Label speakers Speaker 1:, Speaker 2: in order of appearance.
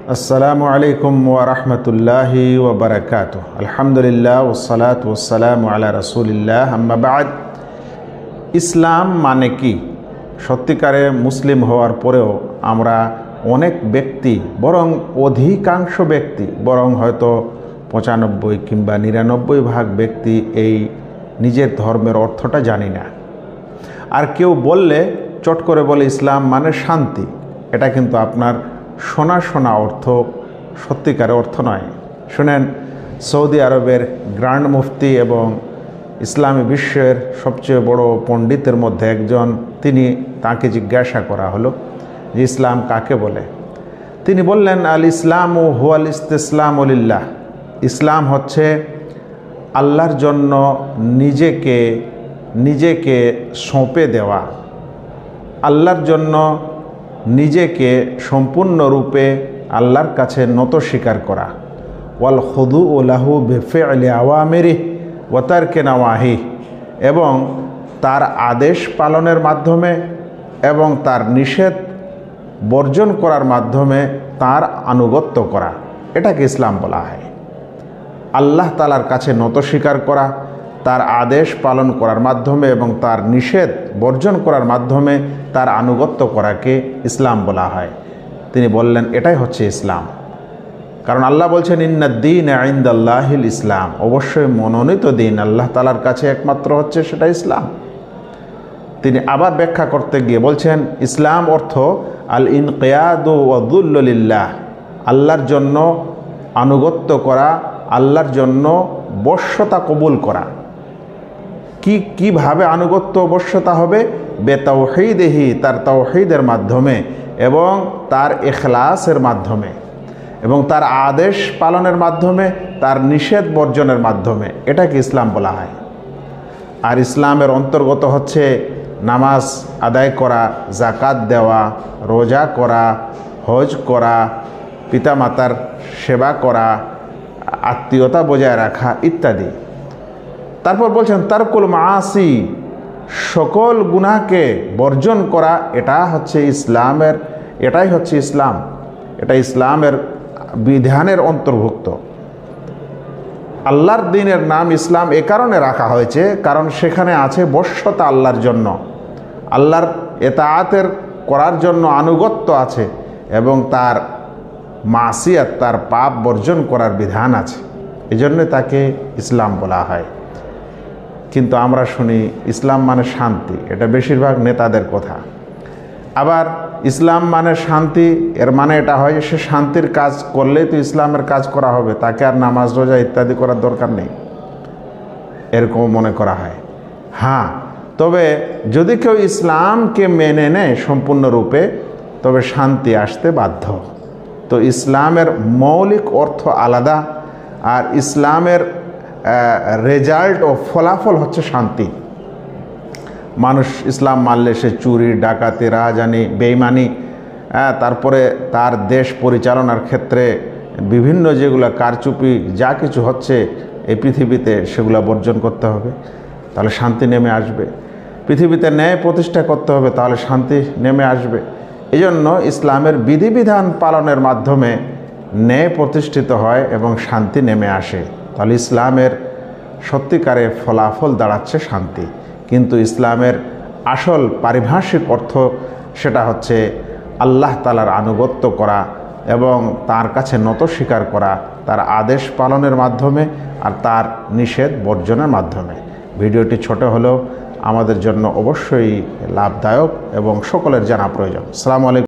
Speaker 1: আসসালামু আলাইকুম ওয়া রাহমাতুল্লাহি ওয়া বারাকাতুহু। আলহামদুলিল্লাহ ওয়াসসালাতু ওয়াসসালামু আলা রাসূলিল্লাহ, আম্মা বা'দ। ইসলাম মানে কি? সত্যিকারে মুসলিম হওয়ার পরেও আমরা অনেক ব্যক্তি, বরং অধিকাংশ ব্যক্তি, বরং হয়তো 95 কিংবা 99% ব্যক্তি এই নিজের ধর্মের অর্থটা জানি না। আর কেউ বললে চট করে বলে ইসলাম মানে শান্তি। এটা কিন্তু আপনার শোনা অর্থ, সত্যিকারের অর্থ নয়। শুনেন, সৌদি আরবের গ্র্যান্ড মুফতি এবং ইসলামী বিশ্বের সবচেয়ে বড় পণ্ডিতের মধ্যে একজন, তাকে জিজ্ঞাসা করা হলো যে ইসলাম কাকে বলে। তিনি বললেন, আল ইসলামু হুয়াল ইস্তিসলামু লিল্লাহ। ইসলাম হচ্ছে আল্লাহর জন্য নিজেকে সঁপে দেওয়া, আল্লাহর জন্য নিজেকে সম্পূর্ণরূপে আল্লাহর কাছে নত স্বীকার করা। ওয়াল খুদু লাহু বিফি'লি আওয়ামিরিহি ওয়া তারকি নাওয়াহিহি, এবং তার আদেশ পালনের মাধ্যমে এবং তার নিষেধ বর্জন করার মাধ্যমে তার আনুগত্য করা, এটাকে ইসলাম বলা হয়। আল্লাহ তাআলার কাছে নত স্বীকার করা, তার আদেশ পালন করার মাধ্যমে এবং তার নিষেধ বর্জন করার মাধ্যমে তার আনুগত্য করাকে ইসলাম বলা হয়। তিনি বললেন এটাই হচ্ছে ইসলাম। কারণ আল্লাহ বলছেন, ইন্নাদ-দীনা ইনদাল্লাহিল ইসলাম, অবশ্যই মনোনীত দিন আল্লাহ তাআলার কাছে একমাত্র হচ্ছে সেটা ইসলাম। তিনি আবার ব্যাখ্যা করতে গিয়ে বলছেন, ইসলাম অর্থ আল ইনকিয়াদু ওয়া যুল্লু লিল্লাহ, আল্লাহর জন্য আনুগত্য করা, আল্লাহর জন্য বশ্যতা কবুল করা। কিভাবে আনুগত্য বশ্যতা হবে? বেতাওহীদিহি, তার তাওহীদের মাধ্যমে এবং তার ইখলাসের মাধ্যমে এবং তার আদেশ পালনের মাধ্যমে, তার নিষেধ বর্জনের মাধ্যমে, এটাকে ইসলাম বলা হয়। আর ইসলামের অন্তর্গত হচ্ছে নামাজ আদায় করা, যাকাত দেওয়া, রোজা করা, হজ করা, পিতামাতার সেবা করা, আত্মীয়তা বজায় রাখা ইত্যাদি। তারপর বলছেন তারকুল মাআসি, সকল গুনাহকে বর্জন করা, এটাই হচ্ছে ইসলাম। এটা ইসলামের বিধানের অন্তর্ভুক্ত। আল্লাহর দ্বীনের নাম ইসলাম এ কারণে রাখা হয়েছে, কারণ সেখানে আছে বশ্যতা আল্লাহর জন্য, আল্লাহর ইতাআতের করার জন্য আনুগত্য আছে এবং তার মাসিয়াত, তার পাপ বর্জন করার বিধান আছে। এজন্য তাকে ইসলাম বলা হয়। কিন্তু আমরা শুনি ইসলাম মানে শান্তি, এটা বেশিরভাগ নেতাদের কথা। আবার ইসলাম মানে শান্তি, এর মানে এটা হয় যে সে শান্তির কাজ করলেই তো ইসলামের কাজ করা হবে, তাকে আর নামাজ রোজা ইত্যাদি করার দরকার নেই, এরকম মনে করা হয়। হ্যাঁ, তবে যদি কেউ ইসলামকে মেনে নেয় সম্পূর্ণরূপে, তবে শান্তি আসতে বাধ্য। তো ইসলামের মৌলিক অর্থ আলাদা, আর ইসলামের রেজাল্ট ও ফলাফল হচ্ছে শান্তি। মানুষ ইসলাম মানলে সে চুরি, ডাকাতি, রাহাজানি, বেঈমানি, তারপরে তার দেশ পরিচালনার ক্ষেত্রে বিভিন্ন যেগুলো কারচুপি যা কিছু হচ্ছে এই পৃথিবীতে, সেগুলো বর্জন করতে হবে, তাহলে শান্তি নেমে আসবে। পৃথিবীতে ন্যায় প্রতিষ্ঠা করতে হবে, তাহলে শান্তি নেমে আসবে। এই জন্য ইসলামের বিধিবিধান পালনের মাধ্যমে ন্যায় প্রতিষ্ঠিত হয় এবং শান্তি নেমে আসে। তাহলে ইসলামের সত্যিকারে ফলাফল দাঁড়াচ্ছে শান্তি। কিন্তু ইসলামের আসল পারিভাষিক অর্থ সেটা হচ্ছে আল্লাহ তাআলার আনুগত্য করা এবং তার কাছে নত স্বীকার করা, তার আদেশ পালনের মাধ্যমে আর তার নিষেধ বর্জনের মাধ্যমে। ভিডিওটি ছোট হলেও আমাদের জন্য অবশ্যই লাভদায়ক এবং সকলের জানা প্রয়োজন। আসসালামু আলাইকুম।